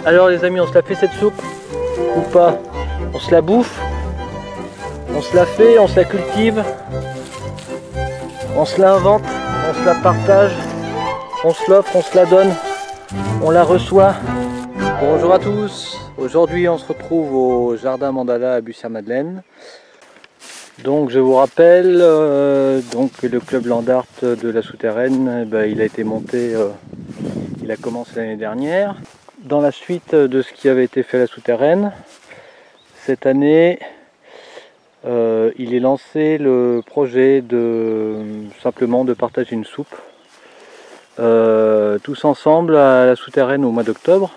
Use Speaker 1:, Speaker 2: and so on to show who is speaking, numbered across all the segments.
Speaker 1: Alors les amis, on se la fait cette soupe ou pas? On se la bouffe? On se la fait, on se la cultive? On se la invente? On se la partage? On se l'offre, on se la donne? On la reçoit? Bonjour à tous. Aujourd'hui on se retrouve au jardin Mandala à Bussière-Madeleine. Donc je vous rappelle, donc le club Landart de la Souterraine, il a été monté, il a commencé l'année dernière. Dans la suite de ce qui avait été fait à la Souterraine, cette année, il est lancé le projet de simplement de partager une soupe tous ensemble à la Souterraine au mois d'octobre.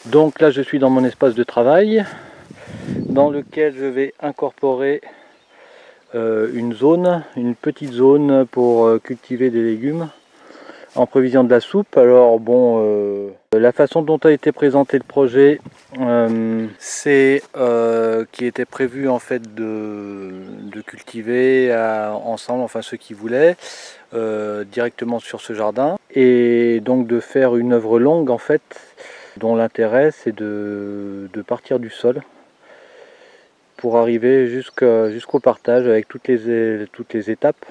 Speaker 1: Donc là je suis dans mon espace de travail dans lequel je vais incorporer une petite zone pour cultiver des légumes en prévision de la soupe. Alors bon, la façon dont a été présenté le projet, c'est qui était prévu en fait de cultiver ensemble, enfin ceux qui voulaient, directement sur ce jardin, et donc de faire une œuvre longue en fait, dont l'intérêt c'est de partir du sol pour arriver jusqu'au partage avec toutes les étapes.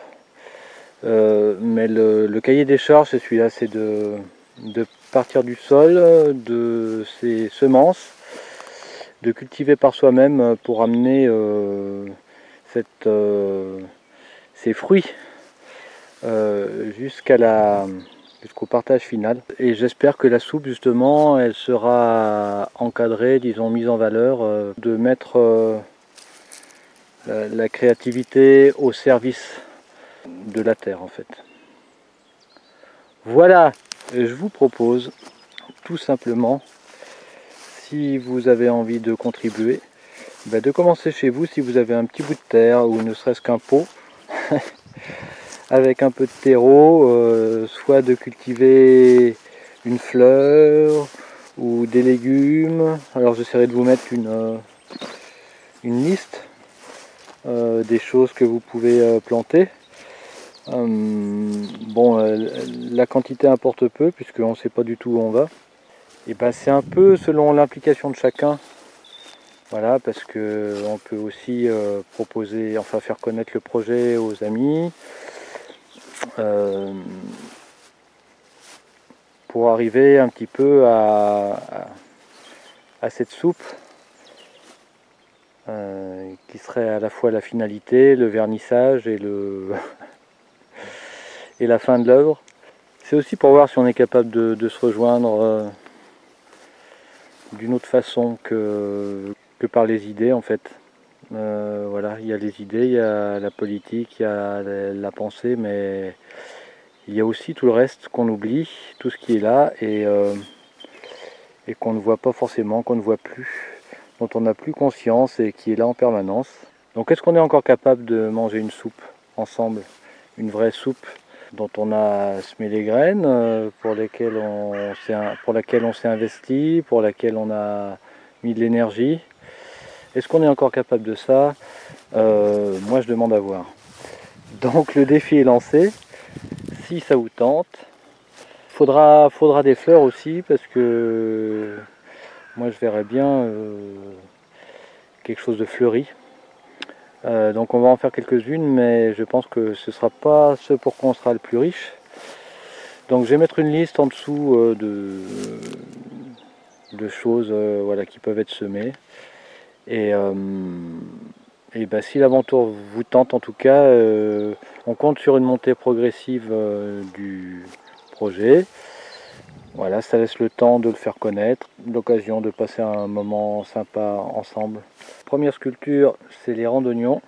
Speaker 1: Mais le cahier des charges, c'est celui-là, c'est de partir du sol, de ses semences, de cultiver par soi-même pour amener ces fruits jusqu'au partage final. Et j'espère que la soupe, justement, elle sera encadrée, disons, mise en valeur, de mettre la créativité au service de la terre en fait. Voilà, je vous propose tout simplement, si vous avez envie de contribuer, de commencer chez vous si vous avez un petit bout de terre ou ne serait-ce qu'un pot avec un peu de terreau, soit de cultiver une fleur ou des légumes. Alors j'essaierai de vous mettre une liste des choses que vous pouvez planter. Bon, la quantité importe peu puisqu'on ne sait pas du tout où on va. Et c'est un peu selon l'implication de chacun. Voilà, parce que on peut aussi proposer, enfin faire connaître le projet aux amis, pour arriver un petit peu à cette soupe qui serait à la fois la finalité, le vernissage et et la fin de l'œuvre. C'est aussi pour voir si on est capable de se rejoindre d'une autre façon que par les idées en fait. Voilà, il y a les idées, il y a la politique, il y a la pensée, mais il y a aussi tout le reste qu'on oublie, tout ce qui est là et qu'on ne voit pas forcément, qu'on ne voit plus, dont on n'a plus conscience et qui est là en permanence. Donc est-ce qu'on est encore capable de manger une soupe ensemble, une vraie soupe dont on a semé les graines, pour laquelle on s'est investi, pour laquelle on a mis de l'énergie? Est-ce qu'on est encore capable de ça? Moi je demande à voir. Donc le défi est lancé, si ça vous tente. Faudra des fleurs aussi, parce que moi je verrais bien quelque chose de fleuri. Donc on va en faire quelques-unes, mais je pense que ce ne sera pas ce pour quoi on sera le plus riche. Donc je vais mettre une liste en dessous de choses voilà, qui peuvent être semées. Et si l'aventure vous tente, en tout cas, on compte sur une montée progressive du projet. Voilà, ça laisse le temps de le faire connaître, l'occasion de passer un moment sympa ensemble. Première sculpture, c'est les rangs d'oignons.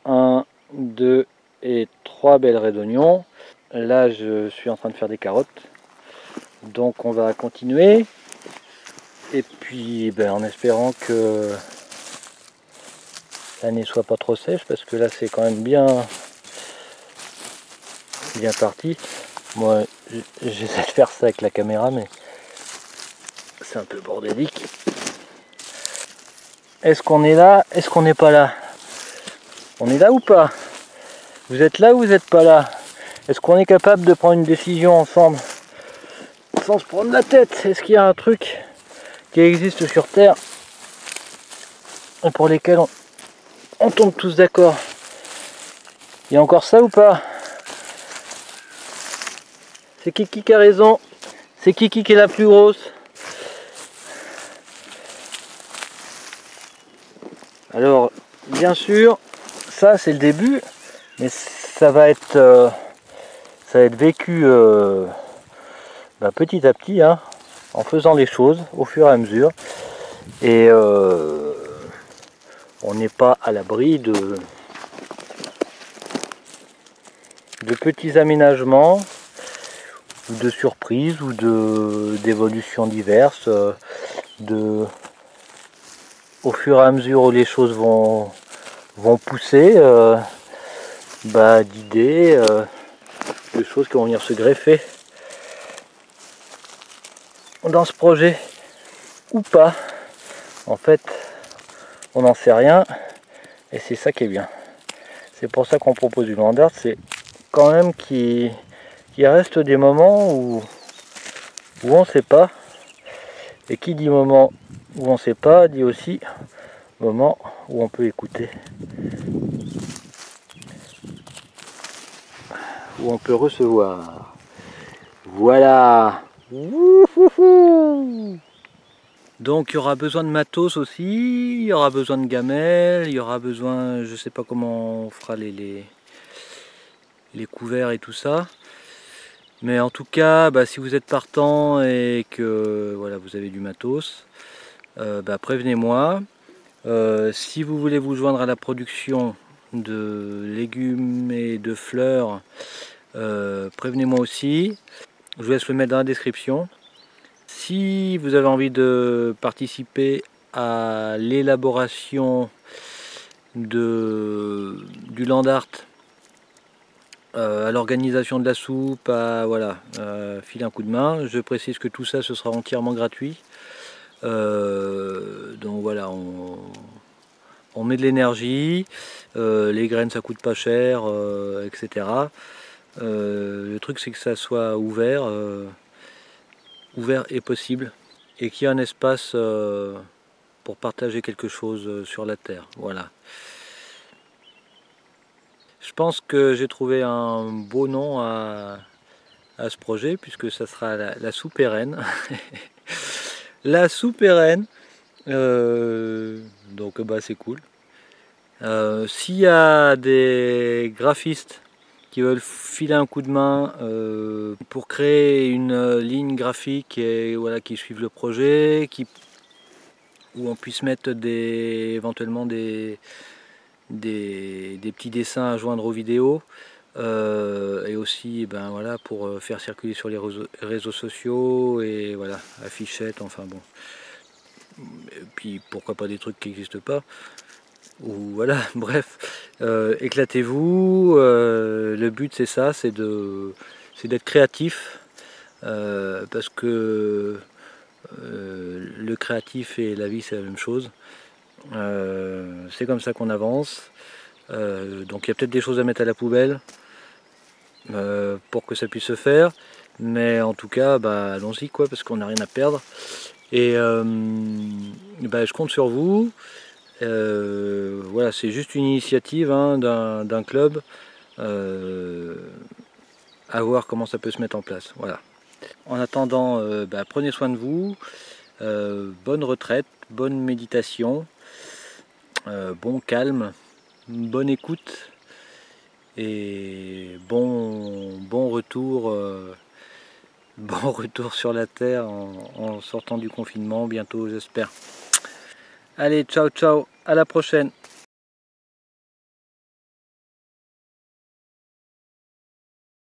Speaker 1: 1, 2 et 3 belles raies d'oignons. Là, je suis en train de faire des carottes. Donc on va continuer. Et puis, en espérant que l'année soit pas trop sèche, parce que là, c'est quand même bien parti. Moi, j'essaie de faire ça avec la caméra, mais c'est un peu bordélique. Est-ce qu'on est là? Est-ce qu'on n'est pas là? On est là ou pas? Vous êtes là ou vous n'êtes pas là? Est-ce qu'on est capable de prendre une décision ensemble sans se prendre la tête? Est-ce qu'il y a un truc qui existent sur Terre et pour lesquels on tombe tous d'accord. Il y a encore ça ou pas? C'est qui a raison? C'est qui est la plus grosse? Alors, bien sûr, ça c'est le début, mais ça va être vécu petit à petit, hein, en faisant les choses au fur et à mesure. Et on n'est pas à l'abri de petits aménagements, ou de surprises, ou d'évolutions diverses, au fur et à mesure où les choses vont pousser, d'idées, de choses qui vont venir se greffer dans ce projet ou pas. En fait, on n'en sait rien et c'est ça qui est bien. C'est pour ça qu'on propose du land art, c'est quand même qu'il reste des moments où on ne sait pas. Et qui dit moment où on ne sait pas, dit aussi moment où on peut écouter. Où on peut recevoir. Voilà. Donc il y aura besoin de matos aussi, il y aura besoin de gamelles, il y aura besoin, je sais pas comment on fera les couverts et tout ça. Mais en tout cas, si vous êtes partant et que voilà, vous avez du matos, prévenez-moi. Si vous voulez vous joindre à la production de légumes et de fleurs, prévenez-moi aussi. Je vous laisse le mettre dans la description. Si vous avez envie de participer à l'élaboration du land art, à l'organisation de la soupe, filer un coup de main. Je précise que tout ça, ce sera entièrement gratuit. Donc voilà, on met de l'énergie, les graines ça coûte pas cher, etc. Le truc c'est que ça soit ouvert et possible, et qu'il y ait un espace pour partager quelque chose sur la terre. Voilà. Je pense que j'ai trouvé un beau nom à ce projet, puisque ça sera la souterraine. La souterraine. Donc c'est cool. S'il y a des graphistes qui veulent filer un coup de main pour créer une ligne graphique et voilà, qui suivent le projet, où on puisse mettre éventuellement des petits dessins à joindre aux vidéos, et aussi voilà, pour faire circuler sur les réseaux sociaux, et voilà, affichettes, enfin bon. Et puis pourquoi pas des trucs qui n'existent pas, ou voilà, bref, éclatez-vous. Le but c'est ça, c'est d'être créatif, parce que le créatif et la vie c'est la même chose. C'est comme ça qu'on avance. Donc il y a peut-être des choses à mettre à la poubelle pour que ça puisse se faire, mais en tout cas allons-y quoi, parce qu'on n'a rien à perdre. Et je compte sur vous. Voilà, c'est juste une initiative d'un club, à voir comment ça peut se mettre en place. Voilà. En attendant, prenez soin de vous, bonne retraite, bonne méditation, bon calme, bonne écoute, et bon retour sur la terre en sortant du confinement bientôt, j'espère. Allez, ciao ciao, à la prochaine.